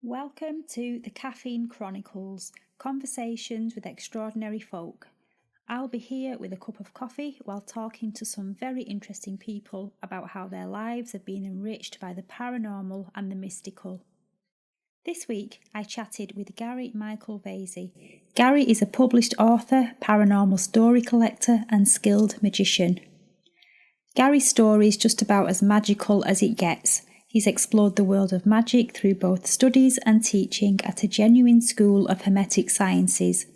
Welcome to the Caffeine Chronicles, conversations with extraordinary folk. I'll be here with a cup of coffee while talking to some very interesting people about how their lives have been enriched by the paranormal and the mystical. This week, I chatted with Gary Michael Vasey. Gary is a published author, paranormal story collector, and skilled magician. Gary's story is just about as magical as it gets. He's explored the world of magic through both studies and teaching at a genuine school of Hermetic Sciences.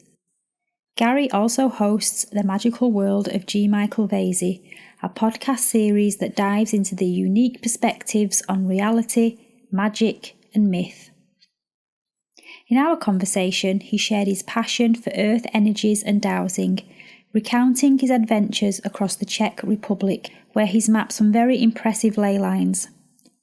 Gary also hosts The Magical World of G. Michael Vasey, a podcast series that dives into the unique perspectives on reality, magic, and myth. In our conversation, he shared his passion for earth energies and dowsing, recounting his adventures across the Czech Republic, where he's mapped some very impressive ley lines.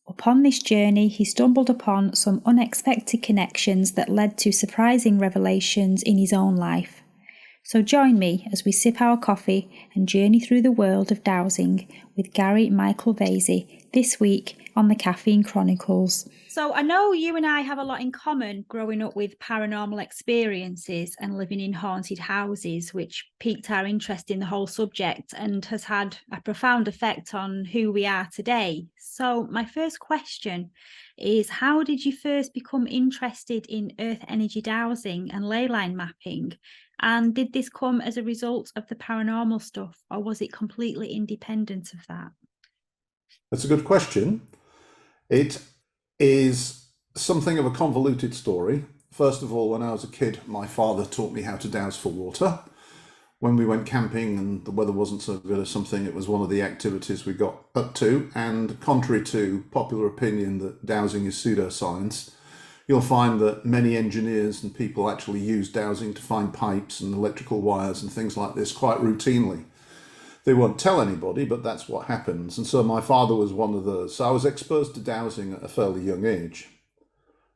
Upon this journey, he stumbled upon some unexpected connections that led to surprising revelations in his own life. So join me as we sip our coffee and journey through the world of dowsing with Gary Michael Vasey this week on the Caffeine Chronicles. So I know you and I have a lot in common growing up with paranormal experiences and living in haunted houses, which piqued our interest in the whole subject and has had a profound effect on who we are today. So my first question is, how did you first become interested in earth energy dowsing and ley line mapping? And did this come as a result of the paranormal stuff, or was it completely independent of that? That's a good question. It is something of a convoluted story. First of all, when I was a kid, my father taught me how to dowse for water. When we went camping and the weather wasn't so good or something, it was one of the activities we got up to. And contrary to popular opinion that dowsing is pseudoscience, you'll find that many engineers and people actually use dowsing to find pipes and electrical wires and things like this quite routinely. They won't tell anybody, but that's what happens. And so my father was one of those. So I was exposed to dowsing at a fairly young age.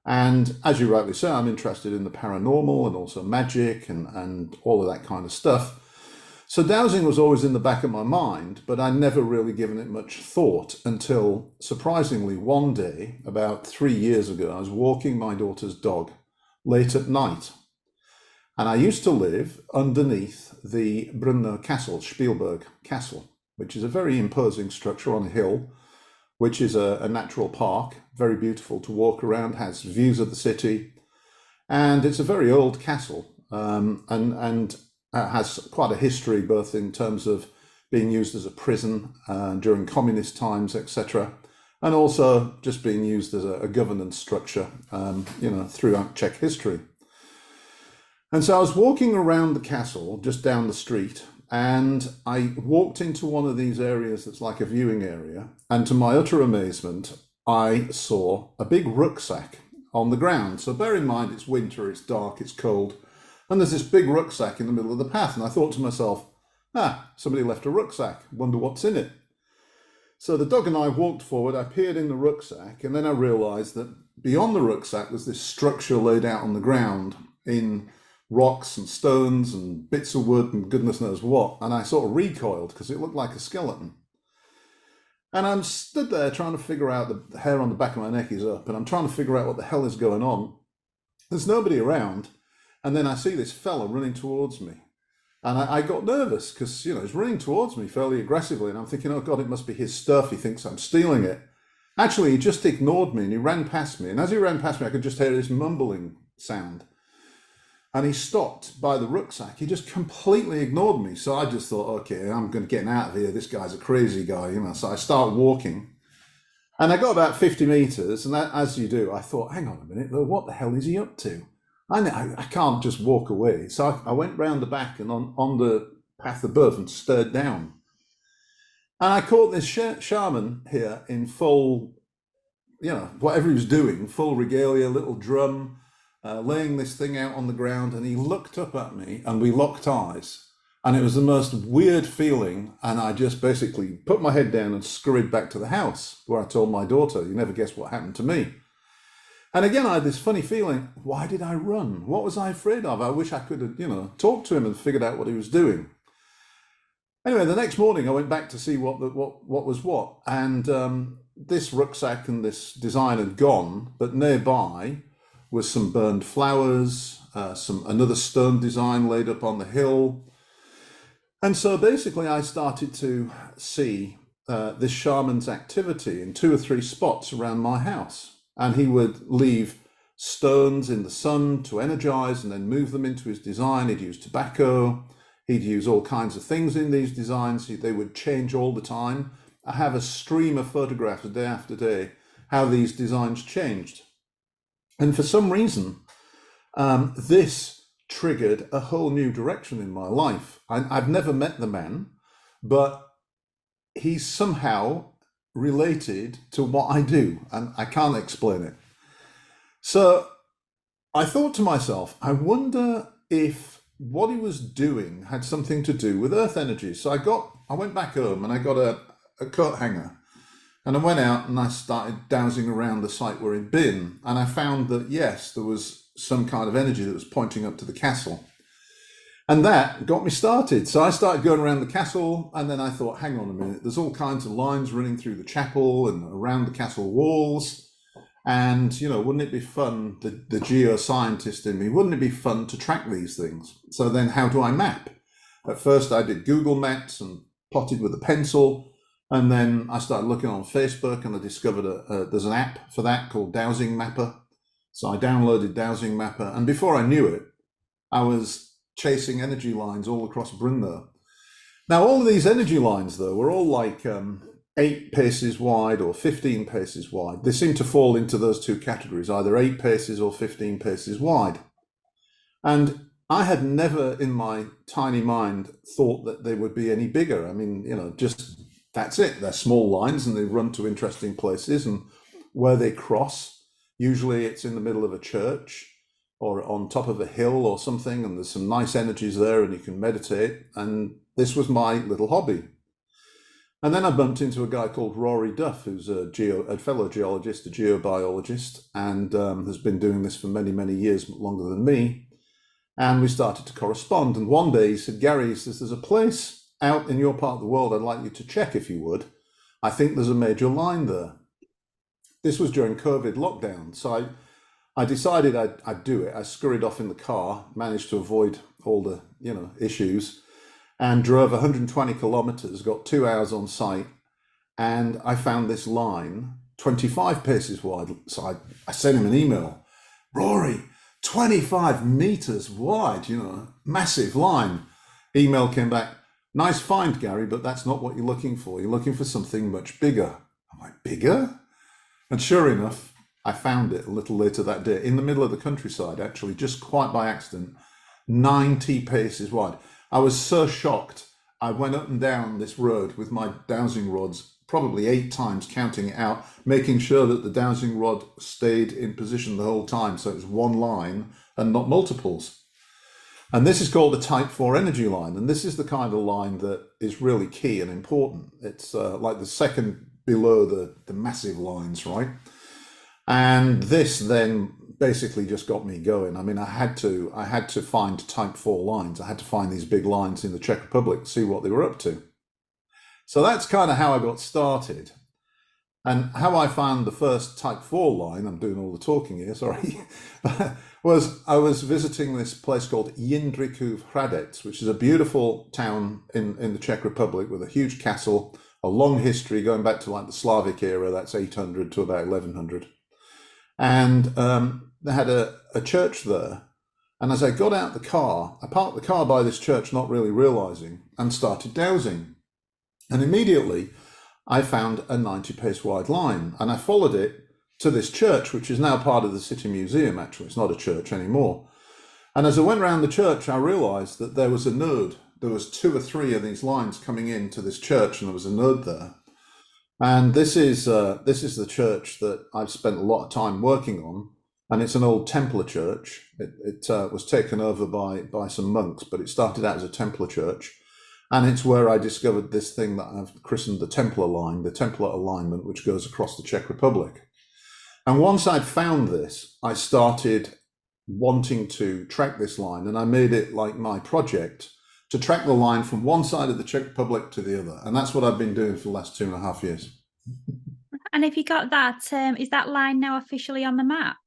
And as you rightly say, I'm interested in the paranormal and also magic and all of that kind of stuff. So dowsing was always in the back of my mind, but I'd never really given it much thought until, surprisingly, one day, about 3 years ago, I was walking my daughter's dog late at night. And I used to live underneath the Brunner Castle, Spielberg Castle, which is a very imposing structure on a hill, which is a natural park, very beautiful to walk around, has views of the city. And it's a very old castle and has quite a history, both in terms of being used as a prison during communist times, etc., and also just being used as a governance structure, throughout Czech history. And so I was walking around the castle, just down the street, and I walked into one of these areas that's like a viewing area, and to my utter amazement, I saw a big rucksack on the ground. So bear in mind, it's winter, it's dark, it's cold, and there's this big rucksack in the middle of the path, and I thought to myself, somebody left a rucksack, wonder what's in it. So the dog and I walked forward, I peered in the rucksack, and then I realised that beyond the rucksack was this structure laid out on the ground in rocks and stones and bits of wood and goodness knows what, and I sort of recoiled because it looked like a skeleton. And I'm stood there trying to figure out, the hair on the back of my neck is up, and I'm trying to figure out what the hell is going on. There's nobody around, and then I see this fella running towards me. And I got nervous because, he's running towards me fairly aggressively, and I'm thinking, oh God, it must be his stuff, he thinks I'm stealing it. Actually, he just ignored me and he ran past me, and as he ran past me, I could just hear this mumbling sound. And he stopped by the rucksack. He just completely ignored me. So I just thought, okay, I'm going to get out of here. This guy's a crazy guy, So I start walking. And I got about 50 meters. And as you do, I thought, hang on a minute, though, what the hell is he up to? I can't just walk away. So I went round the back and on the path above and stared down. And I caught this shaman here in full, whatever he was doing, full regalia, little drum, laying this thing out on the ground, and he looked up at me and we locked eyes, and it was the most weird feeling, and I just basically put my head down and scurried back to the house where I told my daughter, you never guess what happened to me. And again, I had this funny feeling, why did I run? What was I afraid of? I wish I could have, talked to him and figured out what he was doing. Anyway, the next morning I went back to see what was what, and this rucksack and this design had gone, but nearby with some burned flowers, another stone design laid up on the hill. And so basically I started to see this shaman's activity in 2 or 3 spots around my house. And he would leave stones in the sun to energize and then move them into his design. He'd use tobacco. He'd use all kinds of things in these designs. They would change all the time. I have a stream of photographs day after day, how these designs changed. And for some reason, this triggered a whole new direction in my life. I've never met the man, but he's somehow related to what I do, and I can't explain it. So I thought to myself, I wonder if what he was doing had something to do with earth energy. So I went back home and I got a coat hanger, and I went out and I started dowsing around the site where he'd been, and I found that yes, there was some kind of energy that was pointing up to the castle. And that got me started. So I started going around the castle, and then I thought, hang on a minute, there's all kinds of lines running through the chapel and around the castle walls. And, wouldn't it be fun, the geoscientist in me, wouldn't it be fun to track these things? So then how do I map? At first I did Google Maps and plotted with a pencil. And then I started looking on Facebook, and I discovered there's an app for that called Dowsing Mapper. So I downloaded Dowsing Mapper, and before I knew it, I was chasing energy lines all across Brno. Now, all of these energy lines, though, were all like 8 paces wide or 15 paces wide. They seem to fall into those 2 categories, either 8 paces or 15 paces wide. And I had never in my tiny mind thought that they would be any bigger. I mean, just that's it. They're small lines and they run to interesting places, and where they cross, usually it's in the middle of a church or on top of a hill or something, and there's some nice energies there and you can meditate. And this was my little hobby. And then I bumped into a guy called Rory Duff, who's a fellow geologist, a geobiologist, and has been doing this for many, many years, longer than me. And we started to correspond. And one day he said, Gary, he says, there's a place out in your part of the world I'd like you to check if you would. I think there's a major line there. This was during COVID lockdown. So I decided I'd do it. I scurried off in the car, managed to avoid all the issues, and drove 120 kilometers, got 2 hours on site, and I found this line 25 paces wide. So I sent him an email, Rory, 25 meters wide, massive line. Email came back, nice find, Gary, but that's not what you're looking for. You're looking for something much bigger. I'm like, bigger? And sure enough, I found it a little later that day in the middle of the countryside, actually, just quite by accident, 90 paces wide. I was so shocked. I went up and down this road with my dowsing rods, probably 8 times, counting it out, making sure that the dowsing rod stayed in position the whole time. So it was one line and not multiples. And this is called a type 4 energy line. And this is the kind of line that is really key and important. It's like the second below the massive lines, right? And this then basically just got me going. I mean, I had to find type 4 lines. I had to find these big lines in the Czech Republic, see what they were up to. So that's kind of how I got started. And how I found the first type 4 line, I'm doing all the talking here, sorry, was I was visiting this place called Jindřichův, which is a beautiful town in the Czech Republic with a huge castle, a long history going back to like the Slavic era, that's 800 to about 1100. And they had a church there. And as I got out the car, I parked the car by this church, not really realizing, and started dowsing. And immediately I found a 90 pace wide line, and I followed it to this church, which is now part of the city museum. Actually, it's not a church anymore. And as I went around the church, I realized that there was a node. There was 2 or 3 of these lines coming into this church, and there was a node there. And this is the church that I've spent a lot of time working on, and it's an old Templar church. It was taken over by some monks, but it started out as a Templar church, and it's where I discovered this thing that I've christened the Templar line, the Templar alignment, which goes across the Czech Republic. And once I'd found this, I started wanting to track this line, and I made it like my project to track the line from one side of the Czech Republic to the other. And that's what I've been doing for the last 2.5 years. And if you got that, is that line now officially on the map?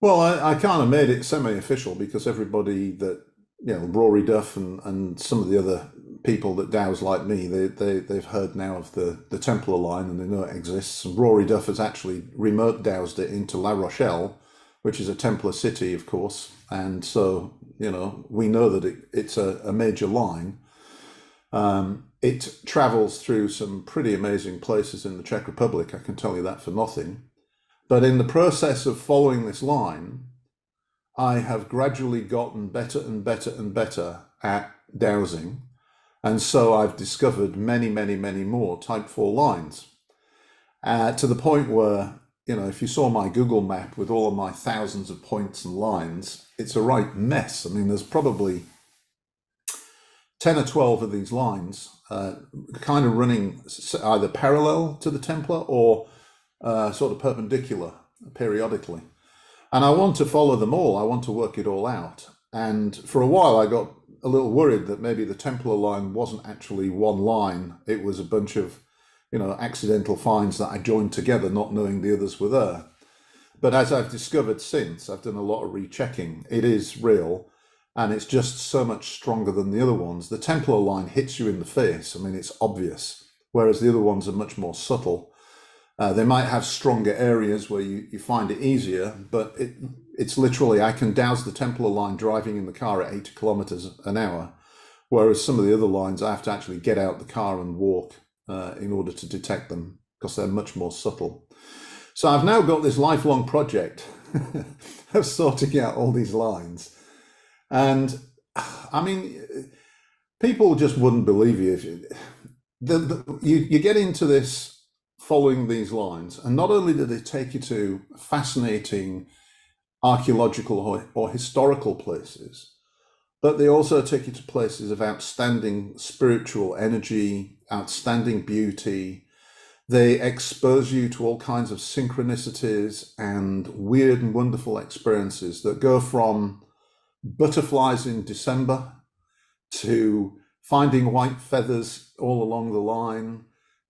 Well, I kind of made it semi-official because everybody that, Rory Duff and some of the other people that douse like me, they've heard now of the Templar line and they know it exists. And Rory Duff has actually remote dowsed it into La Rochelle, which is a Templar city, of course. And so, we know that it's a major line. It travels through some pretty amazing places in the Czech Republic, I can tell you that for nothing. But in the process of following this line, I have gradually gotten better and better and better at dowsing. And so I've discovered many, many, many more type 4 lines, to the point where, if you saw my Google map with all of my thousands of points and lines, it's a right mess. I mean, there's probably 10 or 12 of these lines kind of running either parallel to the Templar or sort of perpendicular periodically. And I want to follow them all. I want to work it all out. And for a while, I got a little worried that maybe the Templar line wasn't actually one line. It was a bunch of, accidental finds that I joined together, not knowing the others were there. But as I've discovered since, I've done a lot of rechecking. It is real, and it's just so much stronger than the other ones. The Templar line hits you in the face. I mean, it's obvious, whereas the other ones are much more subtle. They might have stronger areas where you find it easier, but it's literally, I can douse the Templar line driving in the car at 80 kilometers an hour, whereas some of the other lines I have to actually get out the car and walk in order to detect them because they're much more subtle. So I've now got this lifelong project of sorting out all these lines. And I mean, people just wouldn't believe you if you get into this following these lines, and not only do they take you to fascinating archaeological or historical places, but they also take you to places of outstanding spiritual energy, outstanding beauty. They expose you to all kinds of synchronicities and weird and wonderful experiences that go from butterflies in December to finding white feathers all along the line,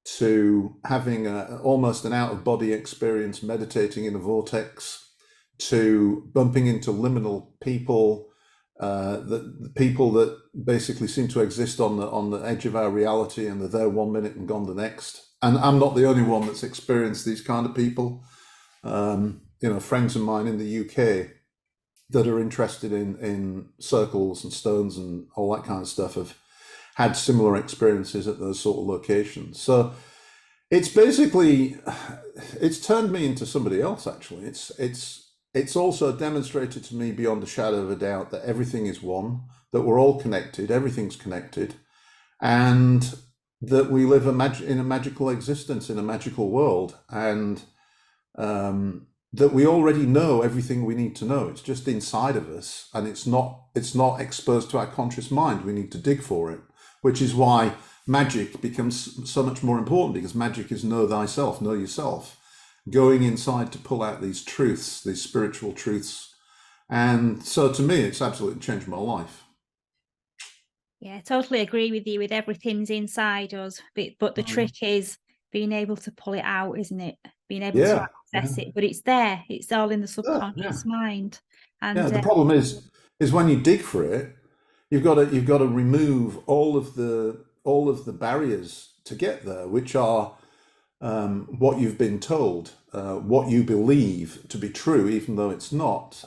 to having almost an out-of-body experience meditating in a vortex, to bumping into liminal people, the people that basically seem to exist on the edge of our reality, and they're there 1 minute and gone the next. And I'm not the only one that's experienced these kind of people. Friends of mine in the UK that are interested in circles and stones and all that kind of stuff have had similar experiences at those sort of locations. So it's basically, it's turned me into somebody else, actually. It's also demonstrated to me beyond a shadow of a doubt that everything is one, that we're all connected, everything's connected, and that we live in a magical existence, in a magical world, and that we already know everything we need to know. It's just inside of us, and it's not exposed to our conscious mind. We need to dig for it, which is why magic becomes so much more important, because magic is know thyself, know yourself, going inside to pull out these truths, these spiritual truths. And so to me, it's absolutely changed my life. Yeah, I totally agree with you with everything's inside us, but the trick is being able to pull it out, isn't it? Being able to access it, but it's there. It's all in the subconscious mind. And the problem is when you dig for it, you've got to remove all of the barriers to get there, which are what you've been told, what you believe to be true, even though it's not,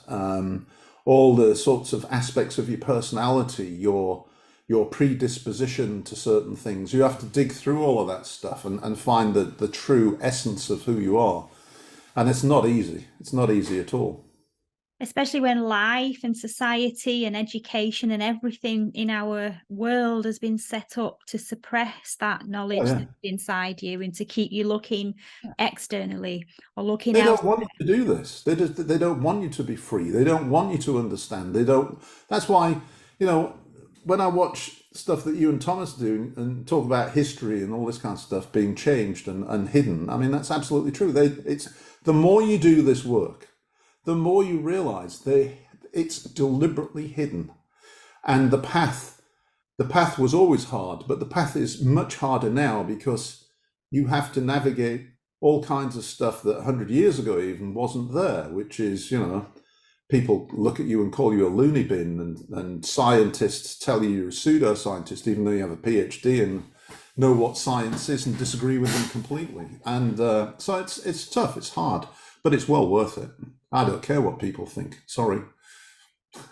all the sorts of aspects of your personality, your predisposition to certain things. You have to dig through all of that stuff and find the true essence of who you are. And it's not easy. It's not easy at all. Especially when life and society and education and everything in our world has been set up to suppress that knowledge that's inside you and to keep you looking externally or looking They out. don't want you to do this. They don't want you to be free. They don't want you to understand. That's why, when I watch stuff that you and Thomas do and talk about history and all this kind of stuff being changed and hidden, I mean, that's absolutely true. The more you do this work, the more you realize it's deliberately hidden. And the path was always hard, but the path is much harder now because you have to navigate all kinds of stuff that 100 years ago even wasn't there, which is, people look at you and call you a loony bin, and scientists tell you you're a pseudoscientist, even though you have a PhD and know what science is and disagree with them completely. And so it's tough, it's hard, but it's well worth it. I don't care what people think. Sorry.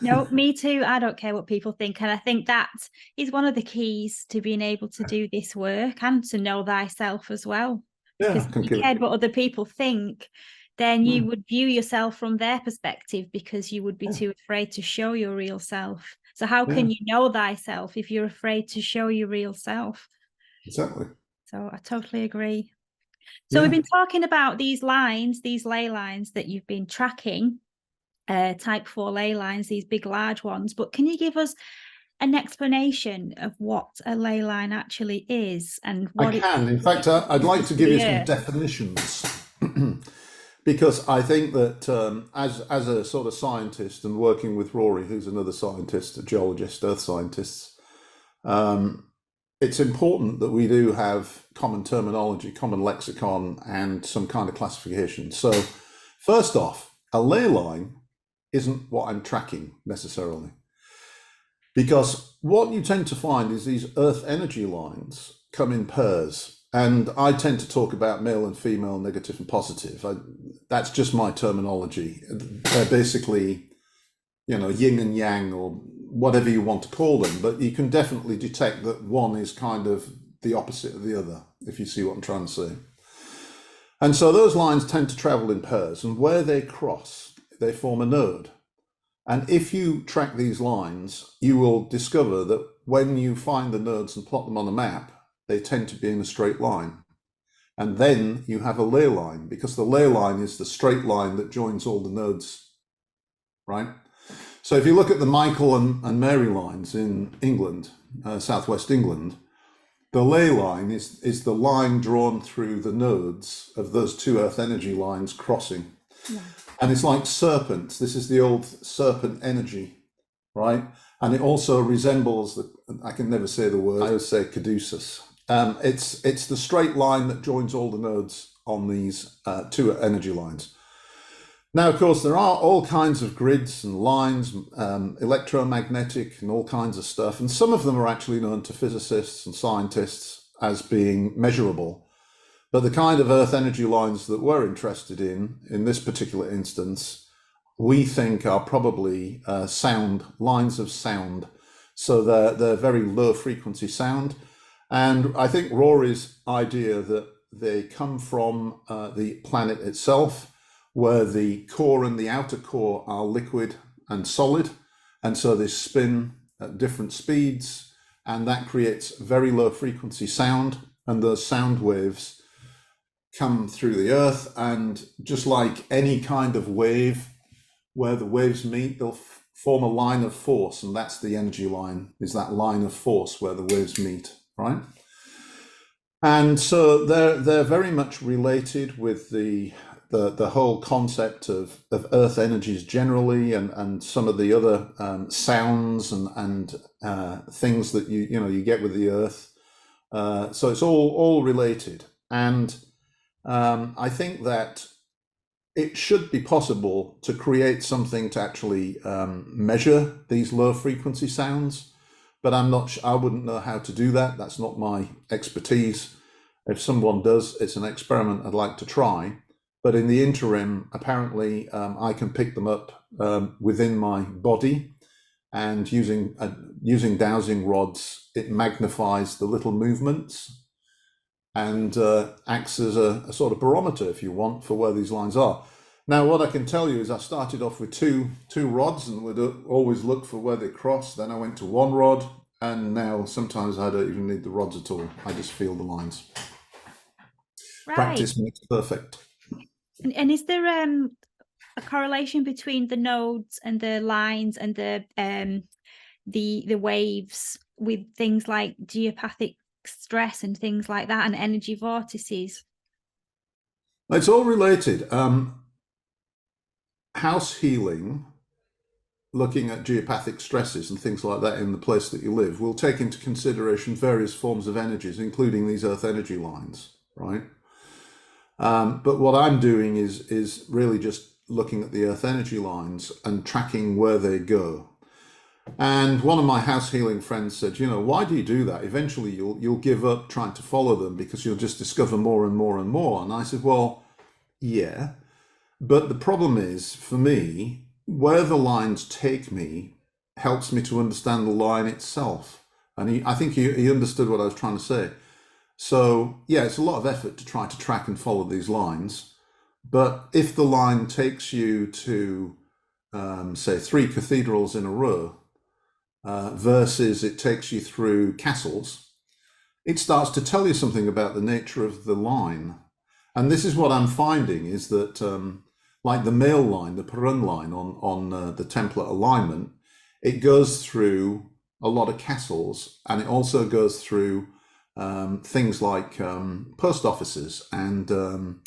No, me too. I don't care what people think. And I think that is one of the keys to being able to do this work and to know thyself as well. Because if you cared what other people think, then you would view yourself from their perspective, because you would be too afraid to show your real self. So how can you know thyself if you're afraid to show your real self? Exactly. So I totally agree. So we've been talking about these lines, these ley lines that you've been tracking, type 4 ley lines, these big, large ones. But can you give us an explanation of what a ley line actually is and what I can. In fact, I'd like to give you some definitions. Because I think that as a sort of scientist, and working with Rory, who's another scientist, a geologist, earth scientist, it's important that we do have common terminology, common lexicon, and some kind of classification. So first off, a ley line isn't what I'm tracking necessarily. Because what you tend to find is these earth energy lines come in pairs. And I tend to talk about male and female, negative and positive. That's just my terminology. They're basically, yin and yang, or whatever you want to call them. But you can definitely detect that one is kind of the opposite of the other, if you see what I'm trying to say. And so those lines tend to travel in pairs, and where they cross, they form a node. And if you track these lines, you will discover that when you find the nodes and plot them on a map, they tend to be in a straight line. And then you have a ley line, because the ley line is the straight line that joins all the nodes, right? So if you look at the Michael and Mary lines in England, southwest England, the ley line is the line drawn through the nodes of those two earth energy lines crossing. Yeah. And it's like serpents. This is the old serpent energy, right? And it also resembles, I can never say the word, I would say caduceus. It's the straight line that joins all the nodes on these two energy lines. Now, of course, there are all kinds of grids and lines, electromagnetic and all kinds of stuff. And some of them are actually known to physicists and scientists as being measurable. But the kind of earth energy lines that we're interested in this particular instance, we think are probably sound, lines of sound. So they're very low frequency sound. And I think Rory's idea that they come from the planet itself, where the core and the outer core are liquid and solid. And so they spin at different speeds, and that creates very low frequency sound. And those sound waves come through the earth. And just like any kind of wave, where the waves meet, they'll form a line of force. And that's the energy line, is that line of force where the waves meet. Right, and so they're very much related with the whole concept of earth energies generally, and some of the other sounds and things that you get with the earth. So it's all related, and I think that it should be possible to create something to actually measure these low frequency sounds. But I wouldn't know how to do that. That's not my expertise. If someone does, it's an experiment I'd like to try. But in the interim, apparently, I can pick them up within my body, and using dowsing rods, it magnifies the little movements and acts as a sort of barometer, if you want, for where these lines are. Now, what I can tell you is I started off with two rods and would always look for where they cross. Then I went to one rod, and now sometimes I don't even need the rods at all. I just feel the lines. Right. Practice makes perfect. And is there a correlation between the nodes and the lines and the waves with things like geopathic stress and things like that, and energy vortices? It's all related. House healing, looking at geopathic stresses and things like that in the place that you live, will take into consideration various forms of energies, including these earth energy lines, right? But what I'm doing is really just looking at the earth energy lines and tracking where they go. And one of my house healing friends said, why do you do that? Eventually you'll give up trying to follow them because you'll just discover more and more and more. And I said, well, yeah, but the problem is, for me, where the lines take me helps me to understand the line itself. And I think he understood what I was trying to say. So yeah, it's a lot of effort to try to track and follow these lines. But if the line takes you to, say, 3 cathedrals in a row, versus it takes you through castles, it starts to tell you something about the nature of the line. And this is what I'm finding is that, like the male line, the Perun line on the template alignment, it goes through a lot of castles, and it also goes through things like post offices and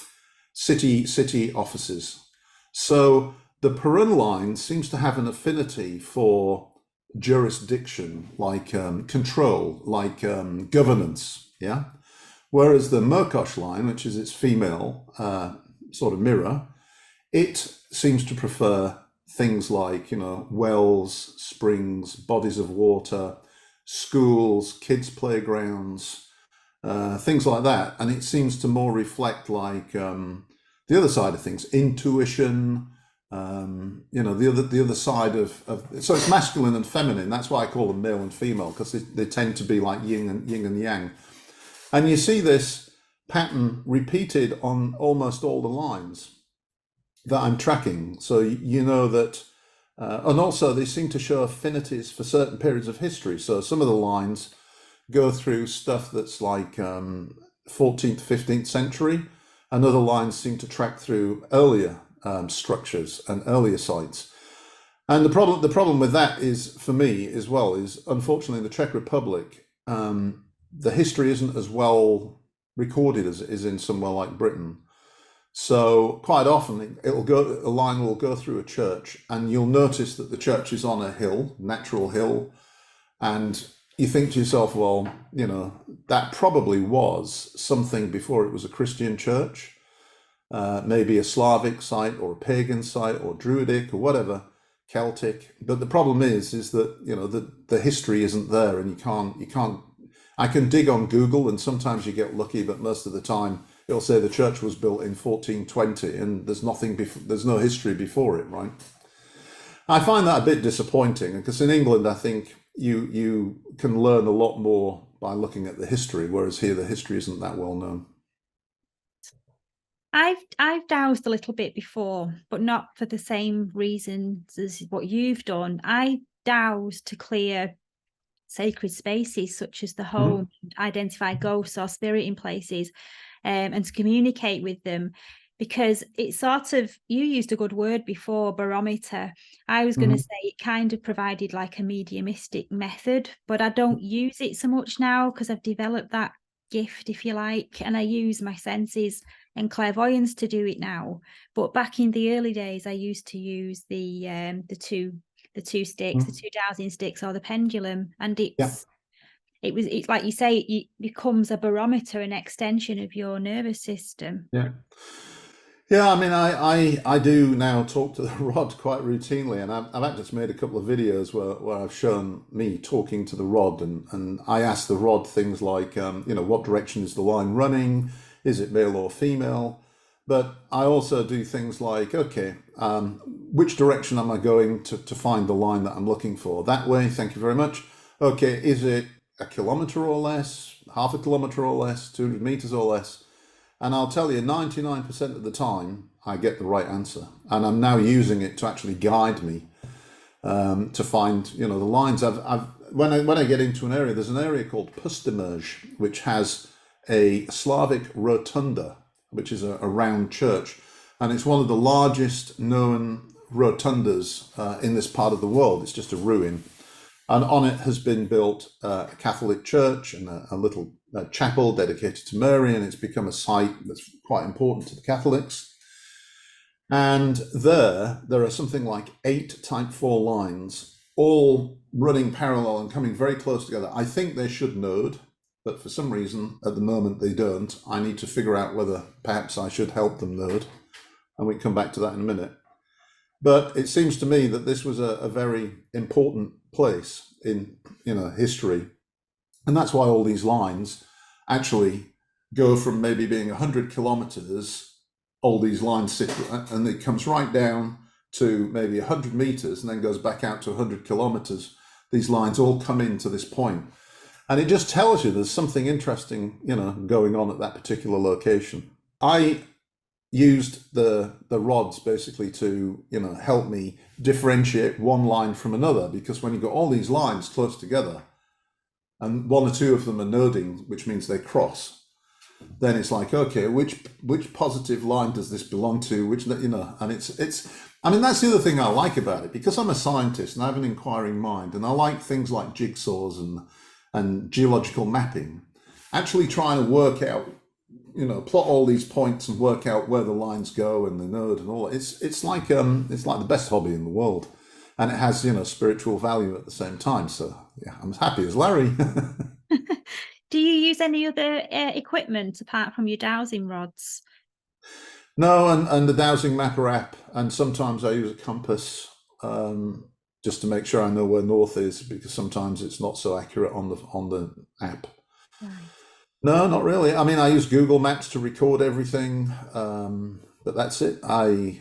city offices. So the Perun line seems to have an affinity for jurisdiction, like control, like governance, yeah? Whereas the Merkosh line, which is its female sort of mirror, it seems to prefer things like, wells, springs, bodies of water, schools, kids' playgrounds, things like that. And it seems to more reflect like the other side of things, intuition, the other side of so it's masculine and feminine. That's why I call them male and female, because they tend to be like yin and yang. And you see this pattern repeated on almost all the lines that I'm tracking. So you know that, and also they seem to show affinities for certain periods of history. So some of the lines go through stuff that's like 14th, 15th century, and other lines seem to track through earlier structures and earlier sites. And the problem with that is, for me as well, is unfortunately in the Czech Republic, the history isn't as well recorded as it is in somewhere like Britain. So quite often a line will go through a church, and you'll notice that the church is on a hill, natural hill, and you think to yourself, well, that probably was something before it was a Christian church, maybe a Slavic site or a pagan site or Druidic or whatever, Celtic. But the problem is that the history isn't there, and you can't. I can dig on Google, and sometimes you get lucky, but most of the time it'll say the church was built in 1420, and there's no history before it, right? I find that a bit disappointing, because in England, I think you can learn a lot more by looking at the history, whereas here the history isn't that well known. I've dowsed a little bit before, but not for the same reasons as what you've done. I dowsed to clear sacred spaces such as the home, identify ghosts or spirit in places, and to communicate with them, because it's sort of, you used a good word before, barometer. I was going to say it kind of provided like a mediumistic method, but I don't use it so much now because I've developed that gift, if you like, and I use my senses and clairvoyance to do it now. But back in the early days, I used to use the two sticks, the 2 dowsing sticks, or the pendulum, and it's like you say, it becomes a barometer, an extension of your nervous system. Yeah, I mean, I do now talk to the rod quite routinely, and I've actually made a couple of videos where I've shown me talking to the rod, and I ask the rod things like, what direction is the line running? Is it male or female? But I also do things like, okay, which direction am I going to find the line that I'm looking for? That way, thank you very much. Okay, is it a kilometer or less, half a kilometer or less, 200 meters or less? And I'll tell you, 99% of the time, I get the right answer. And I'm now using it to actually guide me to find, the lines. When I get into an area, there's an area called Pustermerge, which has a Slavic rotunda, which is a round church. And it's one of the largest known rotundas in this part of the world. It's just a ruin. And on it has been built a Catholic church and a little chapel dedicated to Mary, and it's become a site that's quite important to the Catholics. And there are something like 8 type 4 lines, all running parallel and coming very close together. I think they should node, but for some reason at the moment they don't. I need to figure out whether perhaps I should help them node, and we can come back to that in a minute. But it seems to me that this was a very important place in history, and that's why all these lines actually go from maybe being 100 kilometers. All these lines sit, and it comes right down to maybe 100 meters, and then goes back out to 100 kilometers. These lines all come into this point, and it just tells you there's something interesting, going on at that particular location. I used the rods basically to help me differentiate one line from another, because when you've got all these lines close together and one or two of them are noding, which means they cross, then it's like, okay, which positive line does this belong to, which and it's I mean, that's the other thing I like about it, because I'm a scientist and I have an inquiring mind, and I like things like jigsaws and geological mapping, actually trying to work out, plot all these points and work out where the lines go and the node and all. It's like the best hobby in the world, and it has spiritual value at the same time. So yeah, I'm as happy as Larry. Do you use any other equipment apart from your dowsing rods? No, and the Dowsing Mapper app, and sometimes I use a compass, just to make sure I know where north is, because sometimes it's not so accurate on the app. Right. No, not really. I mean, I use Google Maps to record everything, but that's it. I'm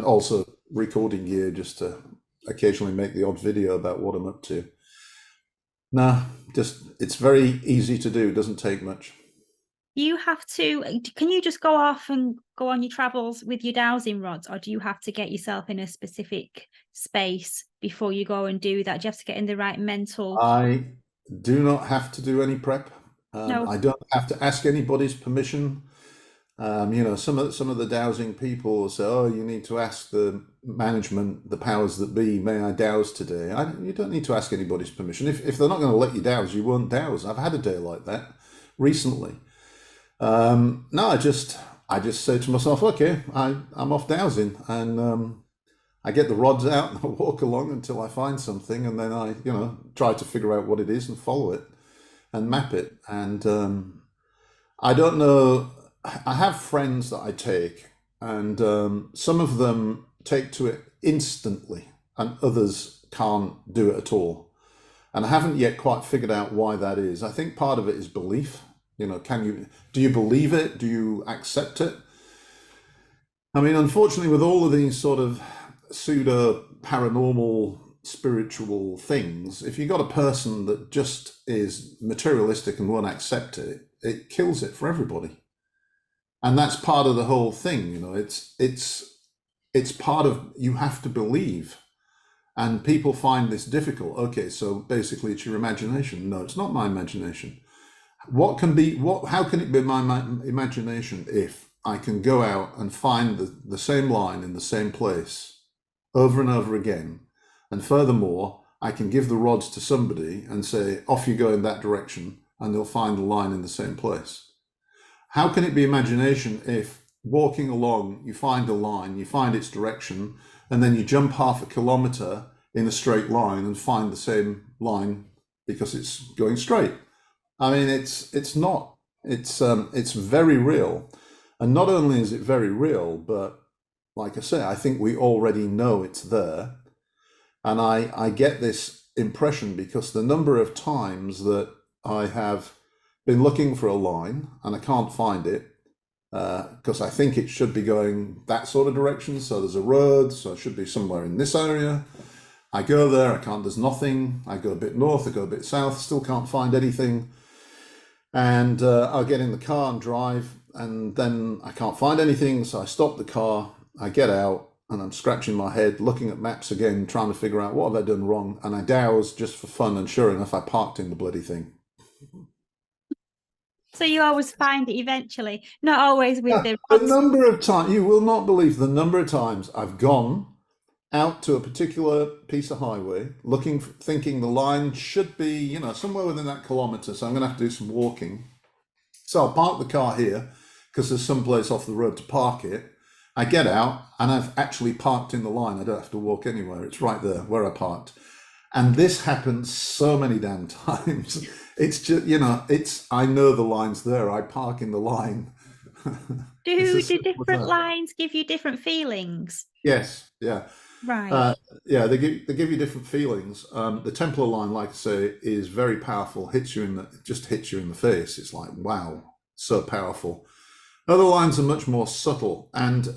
also recording gear just to occasionally make the odd video about what I'm up to. No, it's very easy to do. It doesn't take much. Can you just go off and go on your travels with your dowsing rods, or do you have to get yourself in a specific space before you go and do that? Do you have to get in the right mental? I do not have to do any prep. No. I don't have to ask anybody's permission. Some of the dowsing people will say, "Oh, you need to ask the management, the powers that be, may I douse today?" You don't need to ask anybody's permission. If they're not going to let you douse, you won't douse. I've had a day like that recently. No, I just say to myself, okay, I'm off dowsing, and I get the rods out and I walk along until I find something, and then I try to figure out what it is and follow it and map it. And I don't know, I have friends that I take, and some of them take to it instantly and others can't do it at all. And I haven't yet quite figured out why that is. I think part of it is belief. Do you believe it? Do you accept it? I mean, unfortunately, with all of these sort of pseudo paranormal spiritual things, if you got a person that just is materialistic and won't accept it, it kills it for everybody. And that's part of the whole thing, it's part of, you have to believe. And people find this difficult. Okay, so basically it's your imagination. No, it's not my imagination. How can it be my imagination if I can go out and find the same line in the same place over and over again? And furthermore, I can give the rods to somebody and say, off you go in that direction, and they'll find the line in the same place. How can it be imagination if walking along, you find a line, you find its direction, and then you jump half a kilometer in a straight line and find the same line because it's going straight? I mean, it's not. It's very real, and not only is it very real, but like I say, I think we already know it's there, and I get this impression because the number of times that I have been looking for a line and I can't find it because I think it should be going that sort of direction. So there's a road, so it should be somewhere in this area. I go there, I can't. There's nothing. I go a bit north, I go a bit south, still can't find anything. And I'll get in the car and drive, and then I can't find anything. So I stop the car, I get out, and I'm scratching my head, looking at maps again, trying to figure out what have I done wrong. And I douse just for fun, and sure enough, I parked in the bloody thing. So you always find it eventually, not always with the rods. The number of times, you will not believe the number of times I've gone out to a particular piece of highway, thinking the line should be, somewhere within that kilometre, so I'm going to have to do some walking. So I'll park the car here because there's some place off the road to park it. I get out and I've actually parked in the line. I don't have to walk anywhere. It's right there where I parked. And this happens so many damn times. It's just, I know the line's there. I park in the line Do the different lines give you different feelings? Yes, yeah. Right. Yeah, they give you different feelings. The Templar line, like I say, is very powerful. Just hits you in the face. It's like, wow, so powerful. Other lines are much more subtle, and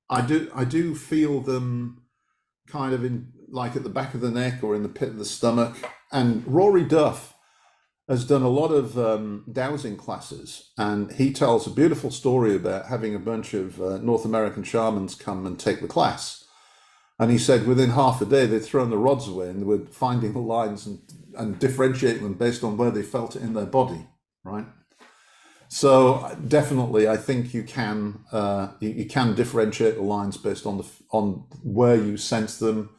I do feel them kind of in like at the back of the neck or in the pit of the stomach. And Rory Duff has done a lot of dowsing classes, and he tells a beautiful story about having a bunch of North American shamans come and take the class. And he said within half a day they'd thrown the rods away and they were finding the lines and differentiating them based on where they felt it in their body, right? So definitely, I think you can differentiate the lines based on where you sense them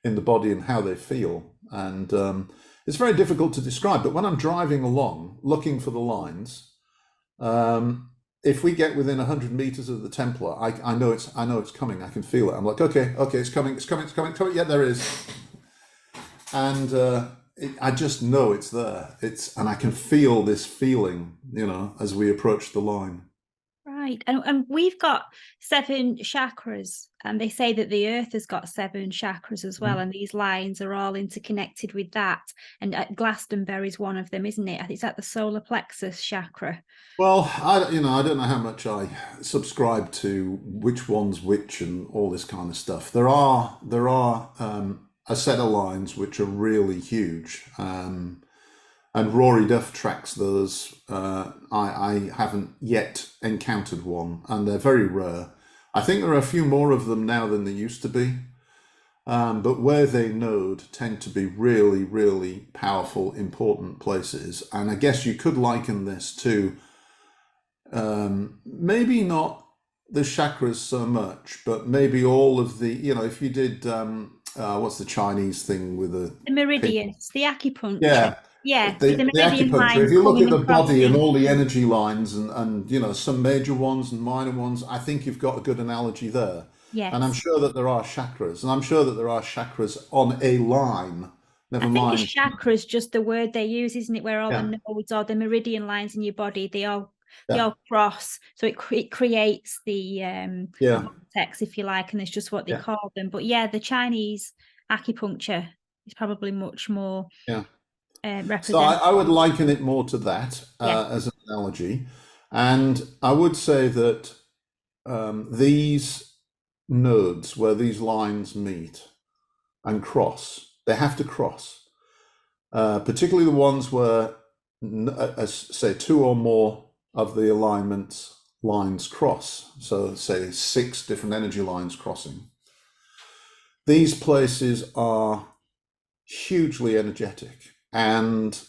in the body and how they feel. And it's very difficult to describe. But when I'm driving along looking for the lines, if we get within 100 meters of the Templar, I know it's coming. I can feel it. I'm like, okay, it's coming. Yeah, there it is. And I just know it's there. And I can feel this feeling, as we approach the line. Right. And we've got 7 chakras, and they say that the earth has got 7 chakras as well. And these lines are all interconnected with that. And Glastonbury is one of them, isn't it? I think it's at the solar plexus chakra. Well, I don't know how much I subscribe to which one's which and all this kind of stuff. There are a set of lines which are really huge, and Rory Duff tracks those. I haven't yet encountered one, and they're very rare. I think there are a few more of them now than there used to be, but where they node tend to be really, really powerful, important places. And I guess you could liken this to maybe not the chakras so much, but maybe all of the, if you did, what's the Chinese thing with the meridians, the acupuncture. Yeah, the the meridian acupuncture. line If you look at the coming body and across all the energy lines and some major ones and minor ones, I think you've got a good analogy there. Yes. And I'm sure that there are chakras, and I'm sure that there are chakras on a line. Never mind. I think the chakras just the word they use, isn't it? Where all the nodes or the meridian lines in your body, they all cross, so it creates the vortex, if you like, and it's just what they call them. But the Chinese acupuncture is probably much more representative. So I would liken it more to that as an analogy, and I would say that these nodes where these lines meet and cross, they have to cross, particularly the ones where, say, 2 or more of the alignment lines cross. So say 6 different energy lines crossing. These places are hugely energetic, and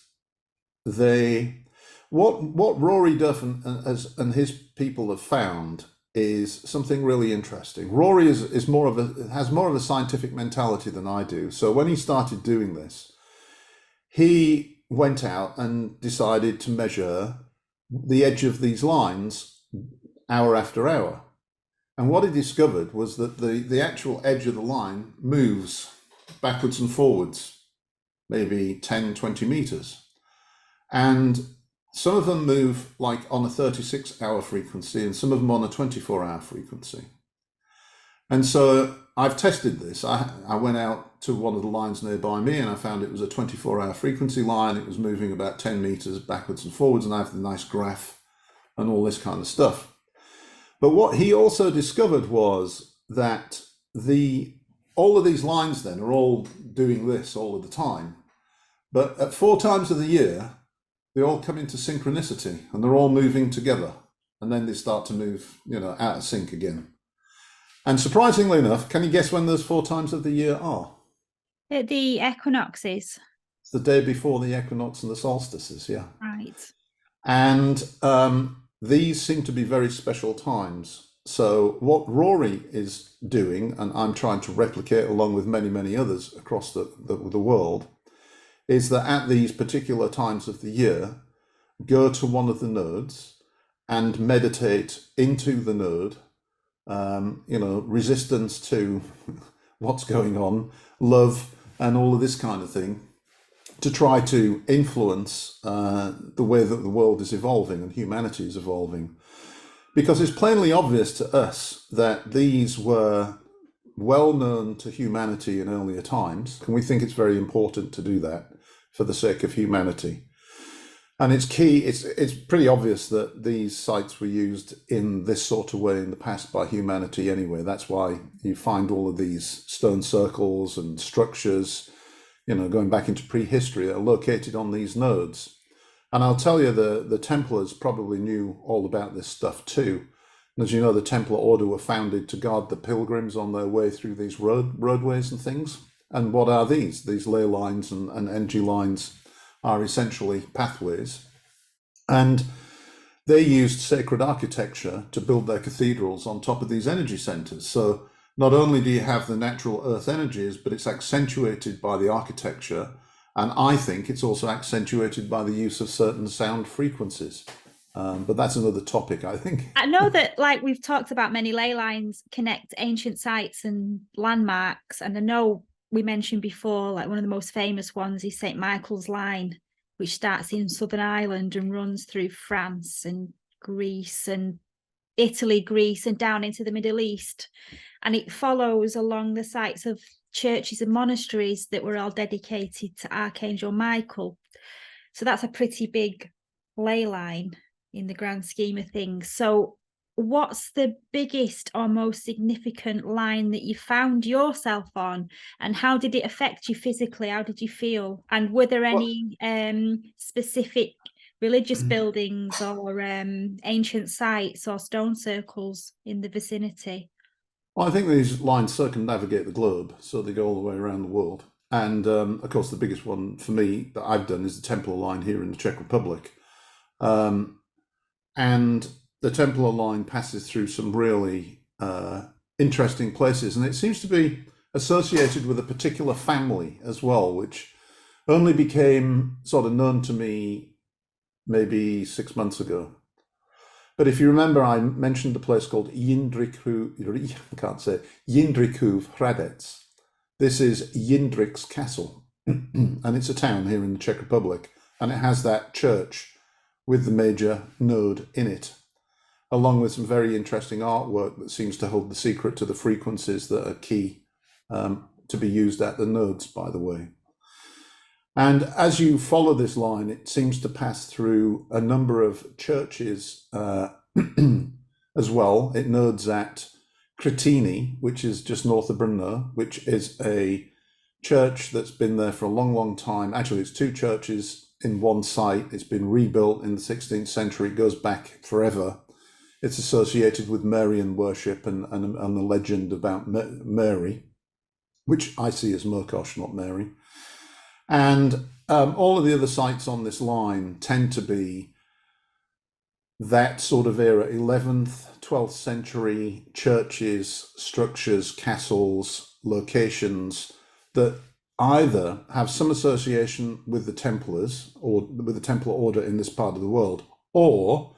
what Rory Duff and his people have found is something really interesting. Rory has more of a scientific mentality than I do. So when he started doing this, he went out and decided to measure the edge of these lines hour after hour. And what he discovered was that the actual edge of the line moves backwards and forwards, maybe 10, 20 meters. And some of them move like on a 36-hour frequency and some of them on a 24-hour frequency. And so I've tested this. I went out to one of the lines nearby me and I found it was a 24-hour frequency line. It was moving about 10 meters backwards and forwards, and I have the nice graph and all this kind of stuff. But what he also discovered was that all of these lines then are all doing this all of the time. But at 4 times of the year, they all come into synchronicity and they're all moving together. And then they start to move, out of sync again. And surprisingly enough, can you guess when those 4 times of the year are? At the equinoxes. It's the day before the equinox and the solstices, yeah. Right. And these seem to be very special times. So what Rory is doing, and I'm trying to replicate along with many, many others across the world, is that at these particular times of the year, go to one of the nodes and meditate into the node, resistance to what's going on, love, and all of this kind of thing, to try to influence the way that the world is evolving and humanity is evolving. Because it's plainly obvious to us that these were well known to humanity in earlier times, and we think it's very important to do that for the sake of humanity. And it's key, it's pretty obvious that these sites were used in this sort of way in the past by humanity anyway. That's why you find all of these stone circles and structures, going back into prehistory, that are located on these nodes. And I'll tell you, the Templars probably knew all about this stuff too. As you know, the Templar Order were founded to guard the pilgrims on their way through these roadways and things. And what are these? These ley lines and energy lines are essentially pathways. And they used sacred architecture to build their cathedrals on top of these energy centers. So not only do you have the natural earth energies, but it's accentuated by the architecture. And I think it's also accentuated by the use of certain sound frequencies. But that's another topic, I think. I know that, like we've talked about, many ley lines connect ancient sites and landmarks. And I know we mentioned before, like one of the most famous ones is St. Michael's Line, which starts in Southern Ireland and runs through France and Greece and Italy, Greece, and down into the Middle East. And it follows along the sites of churches and monasteries that were all dedicated to Archangel Michael. So that's a pretty big ley line in the grand scheme of things. So what's the biggest or most significant line that you found yourself on, and how did it affect you physically? How did you feel? And were there any specific religious buildings or ancient sites or stone circles in the vicinity? Well, I think these lines circumnavigate the globe, so they go all the way around the world. And of course, the biggest one for me that I've done is the Templar line here in the Czech Republic. And the Templar line passes through some really interesting places, and it seems to be associated with a particular family as well, which only became sort of known to me maybe 6 months ago. But if you remember, I mentioned a place called Jindřichův Hradec. This is Jindřich's castle, and it's a town here in the Czech Republic, and it has that church with the major node in it, along with some very interesting artwork that seems to hold the secret to the frequencies that are key to be used at the nodes, by the way. And as you follow this line, it seems to pass through a number of churches as well. It nodes at Křetiny, which is just north of Brno, which is a church that's been there for a long, long time. Actually, it's two churches in one site. It's been rebuilt in the 16th century. It goes back forever. It's associated with Marian worship and the legend about Mary, which I see as Merkosh, not Mary. And all of the other sites on this line tend to be that sort of era, 11th, 12th century churches, structures, castles, locations that either have some association with the Templars or with the Templar Order in this part of the world, or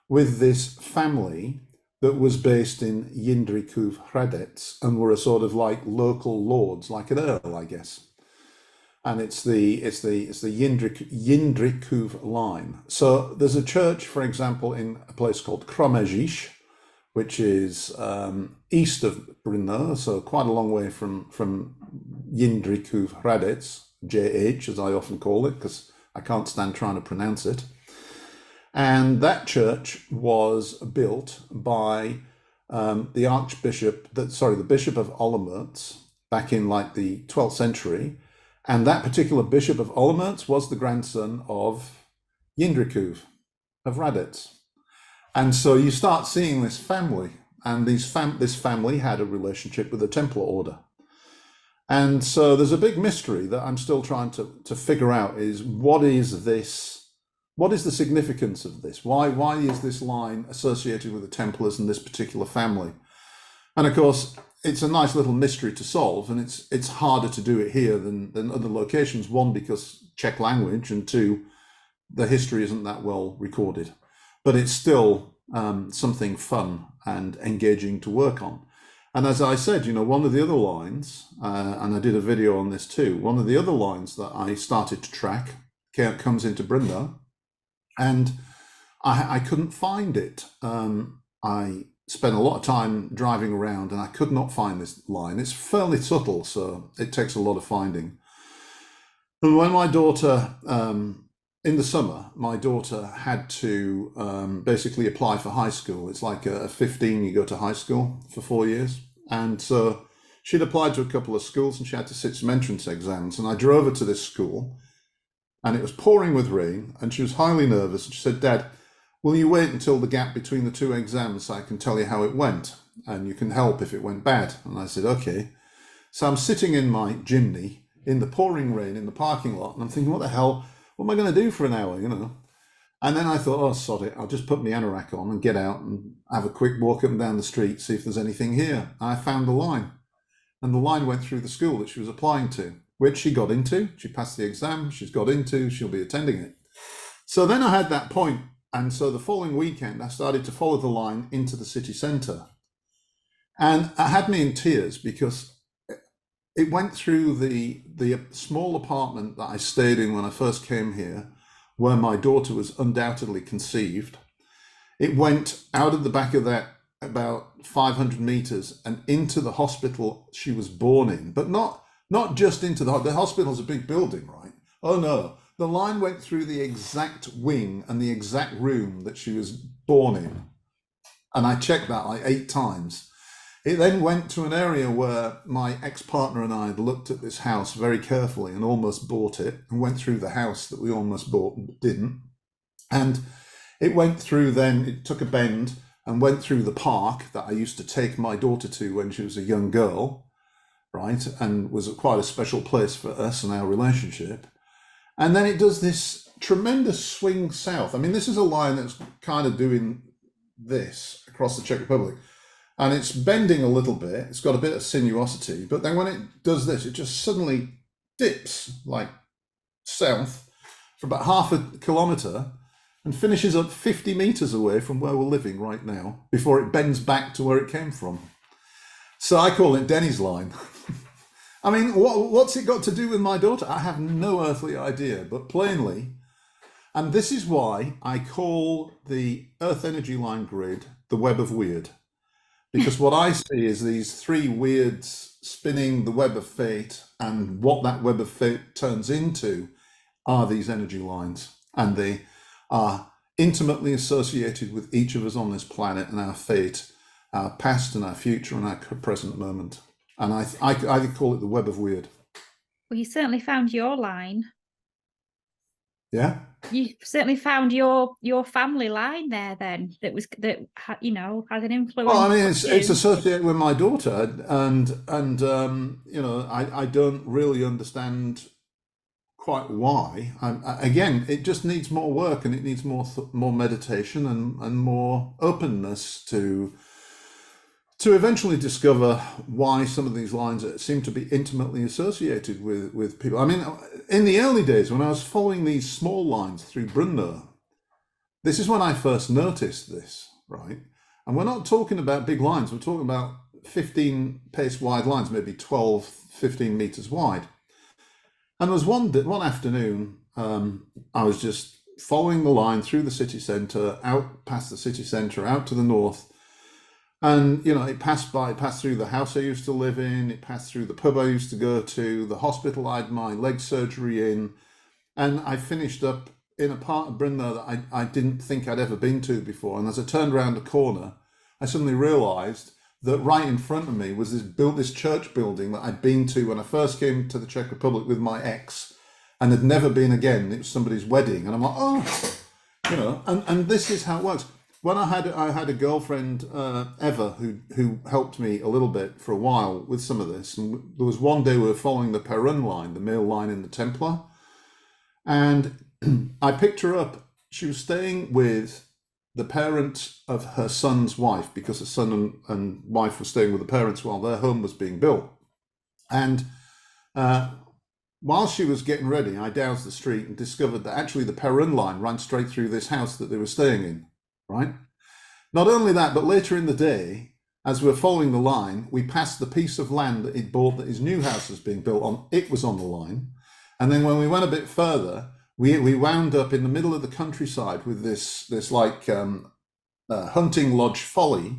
with this family that was based in Jindřichův Hradec and were a sort of like local lords, like an earl, I guess. And it's the Jindřichův line. So there's a church, for example, in a place called Kroměříž, which is east of Brno, so quite a long way from Jindřichův Hradec, JH, as I often call it, because I can't stand trying to pronounce it. And that church was built by the Bishop of Olomouc back in like the 12th century. And that particular Bishop of Olomouc was the grandson of Jindřichův of Hradec. And so you start seeing this family, and this family had a relationship with the Templar Order. And so there's a big mystery that I'm still trying to figure out is what is this? What is the significance of this? Why is this line associated with the Templars and this particular family? And of course, it's a nice little mystery to solve, and it's harder to do it here than other locations. One, because Czech language, and two, the history isn't that well recorded. But it's still something fun and engaging to work on. And as I said, one of the other lines, and I did a video on this too, one of the other lines that I started to track comes into Brno, and I couldn't find it. I spent a lot of time driving around and I could not find this line. It's fairly subtle, so it takes a lot of finding. And when my daughter, in the summer, my daughter had to basically apply for high school. It's like a 15, you go to high school for 4 years. And so she'd applied to a couple of schools and she had to sit some entrance exams. And I drove her to this school and it was pouring with rain and she was highly nervous. And she said, "Dad, will you wait until the gap between the two exams so I can tell you how it went? And you can help if it went bad." And I said, "Okay." So I'm sitting in my Jimny in the pouring rain in the parking lot and I'm thinking, what the hell? What am I going to do for an hour, you know? And then I thought, oh, sod it. I'll just put my anorak on and get out and have a quick walk up and down the street, see if there's anything here. I found the line. And the line went through the school that she was applying to, which she got into. She passed the exam. She's got into. She'll be attending it. So then I had that point. And so the following weekend, I started to follow the line into the city centre. And it had me in tears because it went through the small apartment that I stayed in when I first came here, where my daughter was undoubtedly conceived. It went out of the back of that about 500 meters and into the hospital she was born in, but not just into the hospital's a big building, right? Oh no, the line went through the exact wing and the exact room that she was born in. And I checked that like 8 times. It then went to an area where my ex-partner and I had looked at this house very carefully and almost bought it, and went through the house that we almost bought but didn't. And it went through then, it took a bend and went through the park that I used to take my daughter to when she was a young girl, right? And was quite a special place for us and our relationship. And then it does this tremendous swing south. I mean, this is a line that's kind of doing this across the Czech Republic. And it's bending a little bit. It's got a bit of sinuosity. But then when it does this, it just suddenly dips like south for about half a kilometre and finishes up 50 metres away from where we're living right now before it bends back to where it came from. So I call it Denny's line. I mean, what's it got to do with my daughter? I have no earthly idea, but plainly, and this is why I call the Earth energy line grid the web of weird. Because what I see is these 3 weirds spinning the web of fate, and what that web of fate turns into are these energy lines. And they are intimately associated with each of us on this planet and our fate, our past and our future and our present moment. And I call it the web of weird. Well, you certainly found your line. Yeah. You certainly found your family line there then that had an influence. Well, I mean, it's associated with my daughter, and I don't really understand quite why. Again, it just needs more work, and it needs more meditation and more openness to eventually discover why some of these lines seem to be intimately associated with people. I mean, in the early days when I was following these small lines through Brno, this is when I first noticed this, right? And we're not talking about big lines, we're talking about 15 pace wide lines, maybe 12, 15 meters wide. And there was one afternoon, I was just following the line through the city centre, out past the city centre, out to the north. And, it passed through the house I used to live in, it passed through the pub I used to go to, the hospital I had my leg surgery in, and I finished up in a part of Brno that I didn't think I'd ever been to before. And as I turned around the corner, I suddenly realised that right in front of me was this church building that I'd been to when I first came to the Czech Republic with my ex, and had never been again. It was somebody's wedding, and I'm like, oh, and this is how it works. When I had a girlfriend, Eva, who helped me a little bit for a while with some of this. And there was one day we were following the Perun line, the male line in the Templar. And I picked her up. She was staying with the parents of her son's wife, because her son and wife were staying with the parents while their home was being built. And while she was getting ready, I doused the street and discovered that actually the Perun line ran straight through this house that they were staying in. Right. Not only that, but later in the day, as we were following the line, we passed the piece of land that he'd bought that his new house was being built on. It was on the line. And then when we went a bit further, we wound up in the middle of the countryside with this like hunting lodge folly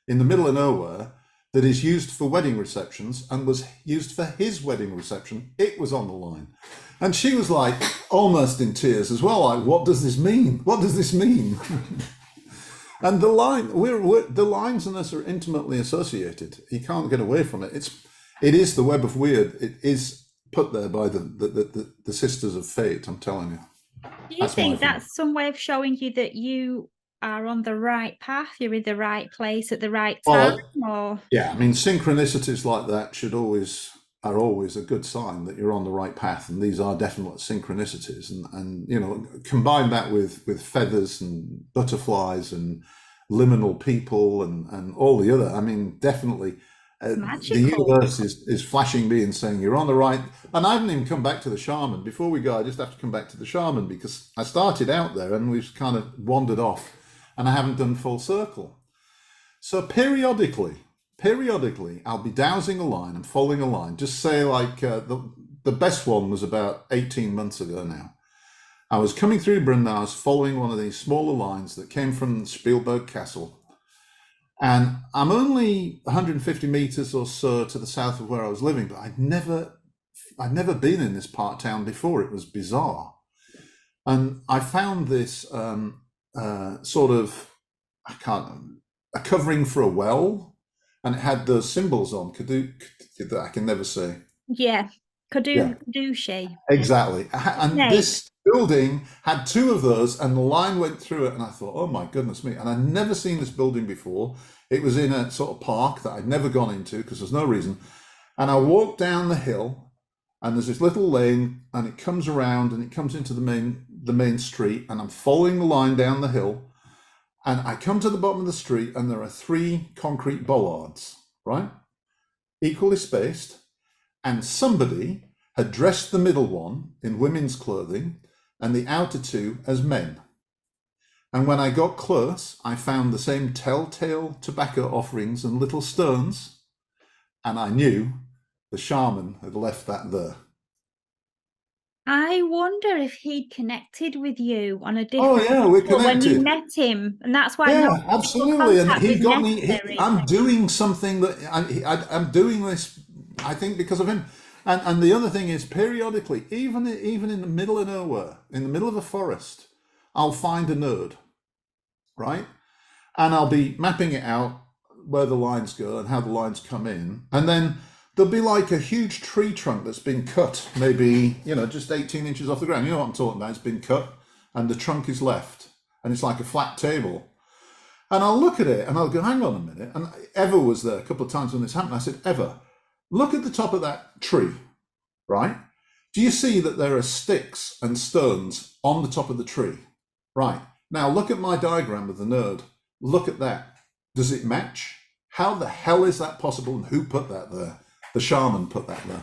in the middle of nowhere that is used for wedding receptions and was used for his wedding reception. It was on the line. And she was like almost in tears as well. Like, what does this mean? What does this mean? And the lines in this are intimately associated. You can't get away from it. It is the web of weird. It is put there by the sisters of fate. I'm telling you. Do you think that's some way of showing you that you are on the right path? You're in the right place at the right time? Yeah, I mean, synchronicities like that are always a good sign that you're on the right path, and these are definite synchronicities. And you know, combine that with feathers and butterflies and liminal people and all the other. I mean, definitely. The universe is flashing me and saying you're on the right. And I haven't even come back to the shaman. Before we go, I just have to come back to the shaman because I started out there and we've kind of wandered off and I haven't done full circle. So periodically I'll be dowsing a line and following a line. Just say like the best one was about 18 months ago now. I was coming through Brno, I was following one of these smaller lines that came from Spielberg Castle. And I'm only 150 meters or so to the south of where I was living, but I'd never been in this part of town before. It was bizarre. And I found this sort of, a covering for a well, and it had those symbols on, that I can never say. Yeah, Kadusha. Exactly. And this building had two of those and the line went through it and I thought, oh my goodness me. And I'd never seen this building before. It was in a sort of park that I'd never gone into because there's no reason. And I walked down the hill and there's this little lane and it comes around and it comes into the main street, and I'm following the line down the hill and I come to the bottom of the street and there are 3 concrete bollards, right? Equally spaced. And somebody had dressed the middle one in women's clothing and the outer 2 as men. And when I got close, I found the same telltale tobacco offerings and little stones, and I knew the shaman had left that there. I wonder if he'd connected with you on a different level. Oh yeah, we're connected. When you met him, and that's why. Yeah, absolutely. And he got me. I'm doing something that I'm doing this. I think because of him. And the other thing is, periodically, even in the middle of nowhere, in the middle of a forest, I'll find a node, right? And I'll be mapping it out where the lines go and how the lines come in. And then there'll be like a huge tree trunk that's been cut, maybe, just 18 inches off the ground. You know what I'm talking about? It's been cut and the trunk is left and it's like a flat table. And I'll look at it and I'll go, hang on a minute. And Eva was there a couple of times when this happened. I said, Eva, look at the top of that tree, right? Do you see that there are sticks and stones on the top of the tree? Right. Now look at my diagram of the node. Look at that. Does it match? How the hell is that possible and who put that there? The shaman put that there.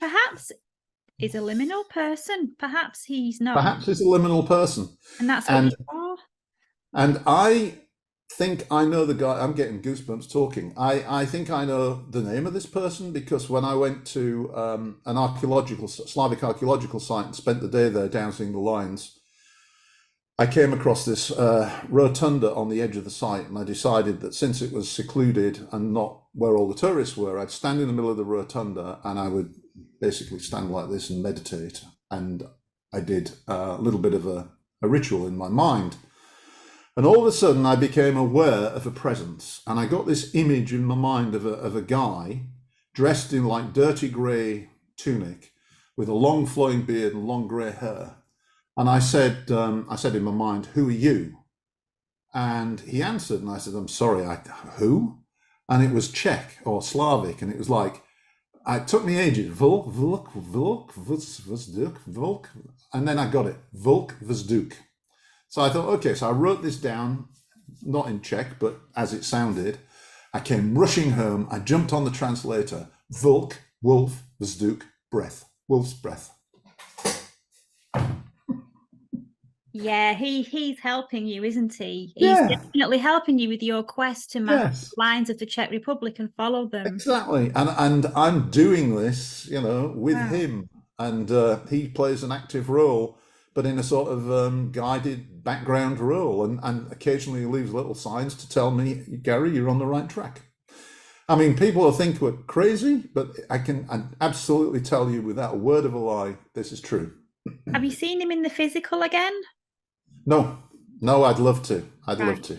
Perhaps he's a liminal person. Perhaps he's not. Perhaps he's a liminal person. And that's what you are. And I think I know the guy. I'm getting goosebumps talking. I think I know the name of this person because when I went to an Slavic archaeological site and spent the day there dowsing the lines, I came across this rotunda on the edge of the site, and I decided that since it was secluded and not where all the tourists were, I'd stand in the middle of the rotunda and I would basically stand like this and meditate. And I did a little bit of a ritual in my mind. And all of a sudden I became aware of a presence, and I got this image in my mind of a guy dressed in like dirty grey tunic with a long flowing beard and long grey hair. And I said in my mind, who are you? And he answered, and I said, I'm sorry, who? And it was Czech or Slavic, and it was like, it took me ages, Volk, and then I got it, Volk Vzduk. So I thought, okay, so I wrote this down, not in Czech, but as it sounded. I came rushing home, I jumped on the translator, Volk, wolf, Vzduk, breath, wolf's breath. Yeah, he's helping you, isn't he? He's definitely helping you with your quest to map the lines of the Czech Republic and follow them. Exactly. And I'm doing this, with him. And he plays an active role but in a sort of guided background role, and occasionally he leaves little signs to tell me, Gary, you're on the right track. I mean, people will think we're crazy, but I absolutely tell you without a word of a lie, this is true. Have you seen him in the physical again? No, I'd love to. I'd love to.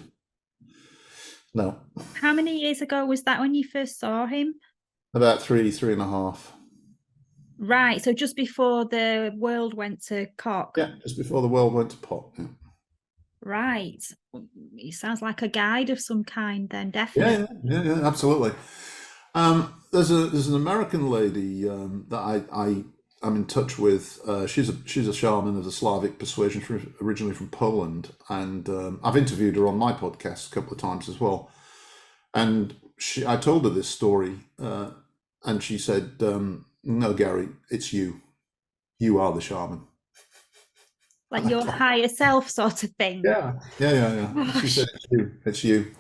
No. How many years ago was that when you first saw him? About 3.5. Right, so just before the world went to cock. Yeah, just before the world went to pot. Yeah. Right. He sounds like a guide of some kind then, definitely. Yeah, absolutely. There's an American lady that I'm in touch with. She's a shaman of the Slavic persuasion, originally from Poland, and I've interviewed her on my podcast a couple of times as well. And I told her this story, and she said, "No, Gary, it's you. You are the shaman." Like your higher self sort of thing. Yeah. She said, it's you.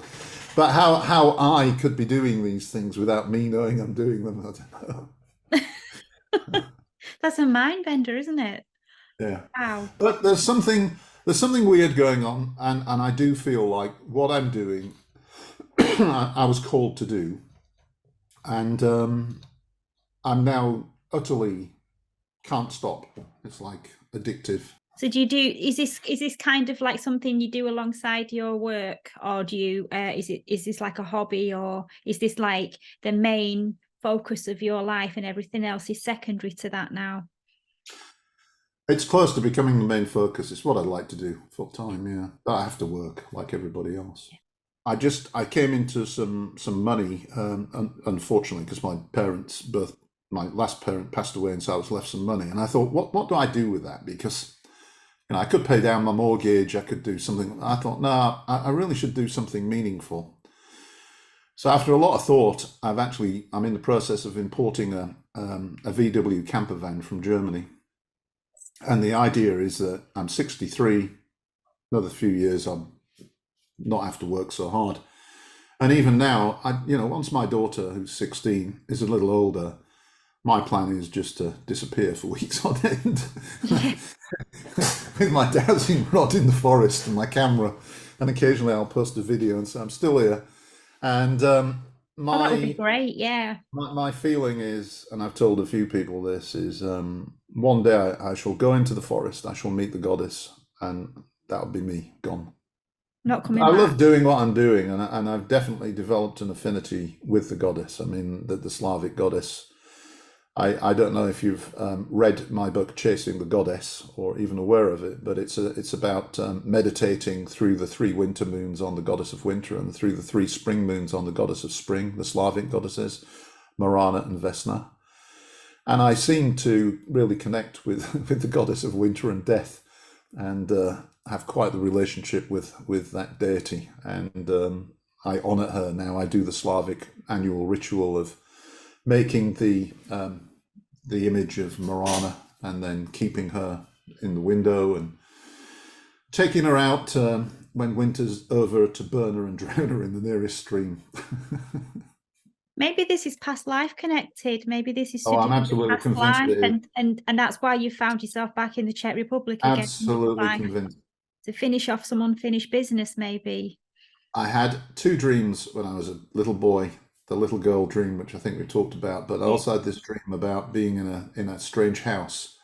But how I could be doing these things without me knowing I'm doing them, I don't know. That's a mind bender, isn't it? Yeah. Wow. But there's something weird going on, and I do feel like what I'm doing, I was called to do, and I'm now utterly can't stop. It's like addictive. So do you do, is this kind of like something you do alongside your work, or do you, is this like a hobby, or is this like the main focus of your life and everything else is secondary to that now? It's close to becoming the main focus. It's what I'd like to do full time, yeah. But I have to work like everybody else. I came into some money, unfortunately, because my last parent passed away, and so I was left some money. And I thought, what do I do with that? Because I could pay down my mortgage, I could do something. I thought, no, I really should do something meaningful. So after a lot of thought, I'm in the process of importing a VW camper van from Germany. And the idea is that I'm 63, another few years I'll not have to work so hard. And even now, once my daughter, who's 16, is a little older, my plan is just to disappear for weeks on end with my dowsing rod in the forest and my camera, and occasionally I'll post a video and say I'm still here. And that would be great, yeah. My feeling is, and I've told a few people this, is one day I shall go into the forest, I shall meet the goddess, and that'll be me gone. Not coming back. I love doing what I'm doing, and I've definitely developed an affinity with the goddess. I mean, the Slavic goddess. I don't know if you've read my book Chasing the Goddess, or even aware of it, but it's about meditating through the 3 winter moons on the goddess of winter, and through the 3 spring moons on the goddess of spring, the Slavic goddesses, Marana and Vesna. And I seem to really connect with the goddess of winter and death, and have quite the relationship with that deity. And I honor her now. I do the Slavic annual ritual of making the image of Marana and then keeping her in the window and taking her out when winter's over to burn her and drown her in the nearest stream. Maybe this is past life connected. Maybe this is I'm absolutely past convinced life, it is. and that's why you found yourself back in the Czech Republic again. Absolutely convinced. To finish off some unfinished business, maybe. I had 2 dreams when I was a little boy. The little girl dream, which I think we talked about, but I also had this dream about being in a strange house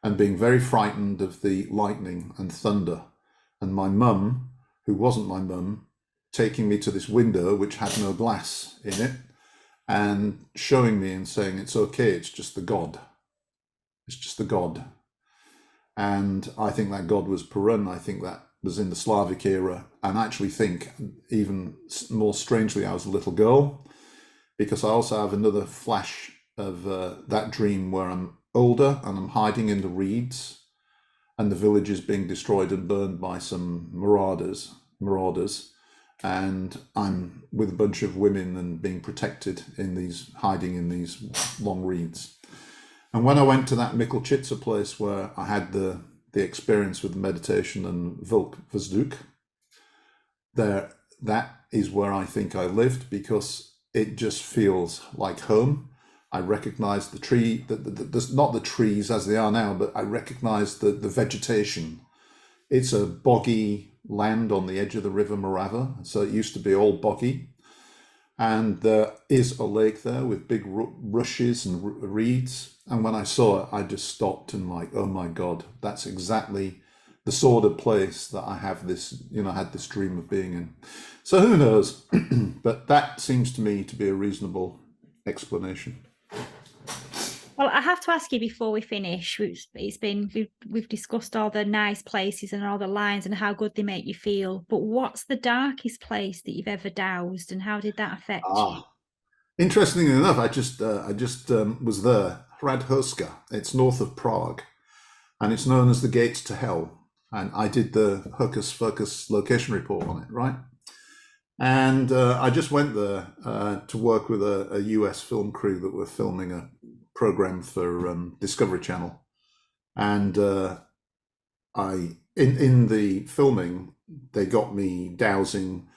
and being very frightened of the lightning and thunder, and my mum, who wasn't my mum, taking me to this window which had no glass in it and showing me and saying, it's okay, it's just the god. It's just the god. And I think that god was Perun. I think that was in the Slavic era, and I actually think even more strangely I was a little girl, because I also have another flash of that dream where I'm older and I'm hiding in the reeds and the village is being destroyed and burned by some marauders, and I'm with a bunch of women and being protected hiding in these long reeds. And when I went to that Mikulčice place where I had the experience with meditation and Vlk Vzduk, that is where I think I lived, because it just feels like home. I recognized the tree, not the trees as they are now, but I recognized the vegetation. It's a boggy land on the edge of the River Morava, so it used to be all boggy. And there is a lake there with big rushes and reeds. And when I saw it, I just stopped and like, oh my God, that's exactly the sort of place that I have this, had this dream of being in. So who knows? But that seems to me to be a reasonable explanation. Well, I have to ask you before we finish. We've discussed all the nice places and all the lines and how good they make you feel. But what's the darkest place that you've ever dowsed, and how did that affect you? Interestingly enough, I just was there. Hradhurska. It's north of Prague, and it's known as the Gates to Hell. And I did the Hocus Focus location report on it, right? And I just went there to work with a US film crew that were filming a program for Discovery Channel. And in the filming, they got me dowsing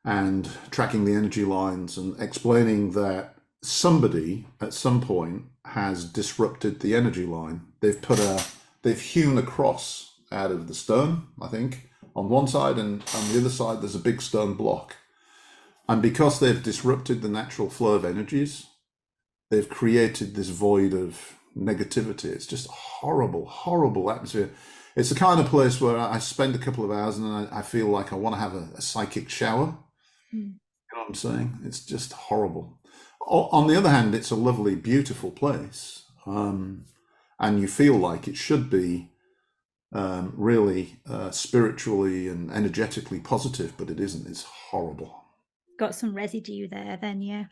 and tracking the energy lines and explaining that somebody at some point has disrupted the energy line. They've hewn a cross out of the stone, I think, on one side, and on the other side there's a big stone block. And because they've disrupted the natural flow of energies, they've created this void of negativity. It's just a horrible, horrible atmosphere. It's the kind of place where I spend a couple of hours and I feel like I want to have a psychic shower. You know what I'm saying? It's just horrible. On the other hand, it's a lovely, beautiful place. And you feel like it should be really spiritually and energetically positive, but it isn't. It's horrible. Got some residue there then, yeah.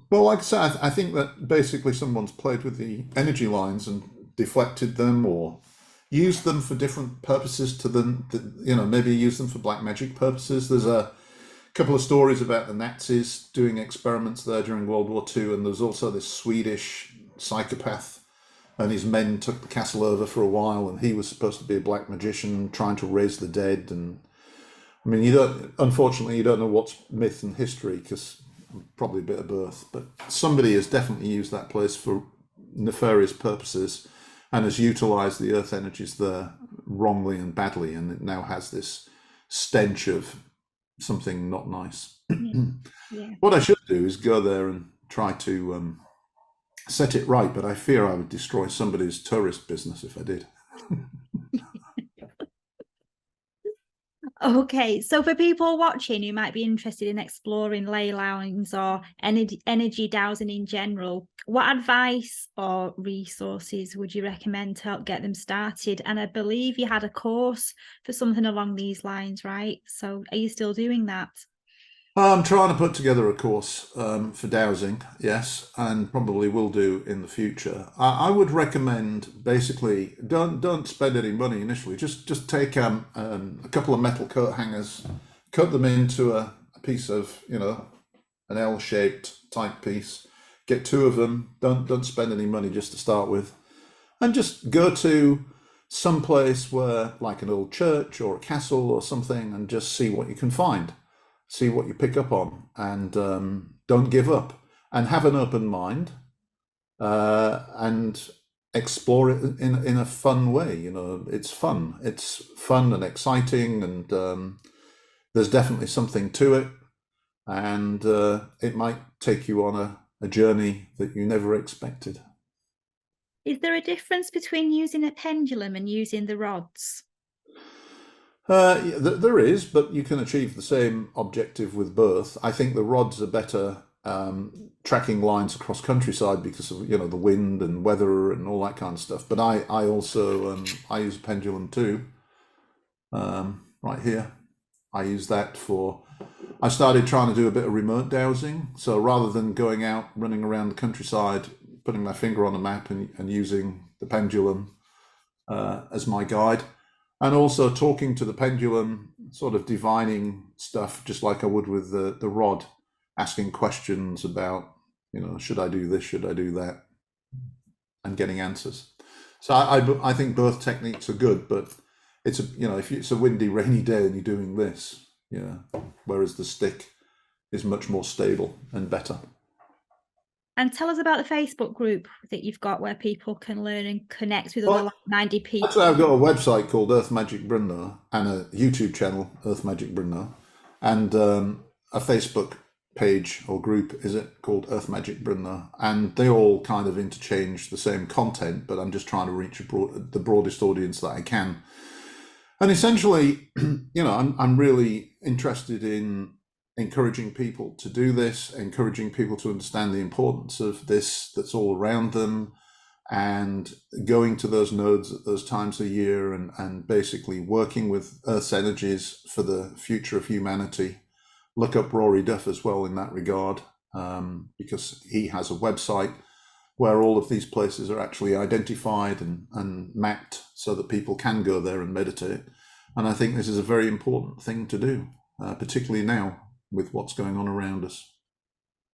Well, like I said, I think that basically someone's played with the energy lines and deflected them or used them for different purposes maybe use them for black magic purposes. There's a couple of stories about the Nazis doing experiments there during World War II, and there's also this Swedish psychopath, and his men took the castle over for a while, and he was supposed to be a black magician trying to raise the dead. And I mean, unfortunately, you don't know what's myth and history, because probably a bit of both, but somebody has definitely used that place for nefarious purposes and has utilized the earth energies there wrongly and badly, and it now has this stench of something not nice. Yeah. What I should do is go there and try to set it right, but I fear I would destroy somebody's tourist business if I did. Okay, so for people watching who might be interested in exploring ley lines or energy dowsing in general, what advice or resources would you recommend to help get them started? And I believe you had a course for something along these lines, right? So are you still doing that? I'm trying to put together a course for dowsing, yes, and probably will do in the future. I would recommend basically don't spend any money initially. Just take a couple of metal coat hangers, cut them into a piece of an L-shaped type piece. Get two of them. Don't spend any money just to start with, and just go to some place where, like an old church or a castle or something, and just see what you can find. See what you pick up on, and don't give up, and have an open mind, and explore it in a fun way. It's fun. It's fun and exciting, and there's definitely something to it, and it might take you on a journey that you never expected. Is there a difference between using a pendulum and using the rods? There is, but you can achieve the same objective with both. I think the rods are better tracking lines across countryside because of the wind and weather and all that kind of stuff. But I also I use a pendulum too. Right here, I use that for. I started trying to do a bit of remote dowsing. So rather than going out running around the countryside, putting my finger on a map and using the pendulum as my guide. And also talking to the pendulum, sort of divining stuff, just like I would with the rod, asking questions about, should I do this, should I do that, and getting answers. So I think both techniques are good, but it's if it's a windy, rainy day and you're doing this, whereas the stick is much more stable and better. And tell us about the Facebook group that you've got where people can learn and connect with Well, other like-minded people. Actually, I've got a website called Earth Magic Brynner and a YouTube channel, Earth Magic Brynner, and a Facebook page or group, is it, called Earth Magic Brynner, and they all kind of interchange the same content, but I'm just trying to reach the broadest audience that I can. And essentially, you know, I'm really interested in encouraging people to do this, encouraging people to understand the importance of this that's all around them, and going to those nodes at those times a year, and basically working with Earth's energies for the future of humanity. Look up Rory Duff as well in that regard, because he has a website where all of these places are actually identified and mapped so that people can go there and meditate. And I think this is a very important thing to do, particularly now with what's going on around us.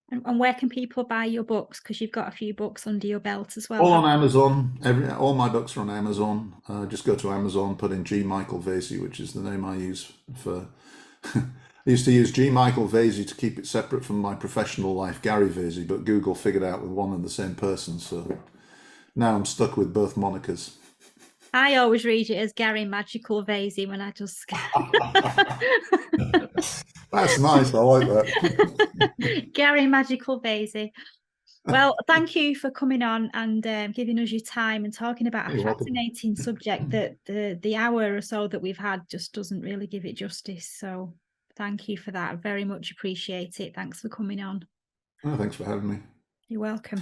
And where can people buy your books? Because you've got a few books under your belt as well. All on Amazon. All my books are on Amazon. Just go to Amazon, put in G. Michael Vasey, which is the name I use for... I used to use G. Michael Vasey to keep it separate from my professional life, Gary Vasey, but Google figured out we're one and the same person, so now I'm stuck with both monikers. I always read it as Gary Magical Vasey when I just... That's nice, I like that. Gary Magical Vasey. Well, thank you for coming on and giving us your time and talking about a fascinating subject that the hour or so that we've had just doesn't really give it justice. So thank you for that. I very much appreciate it. Thanks for coming on. Oh, thanks for having me. You're welcome.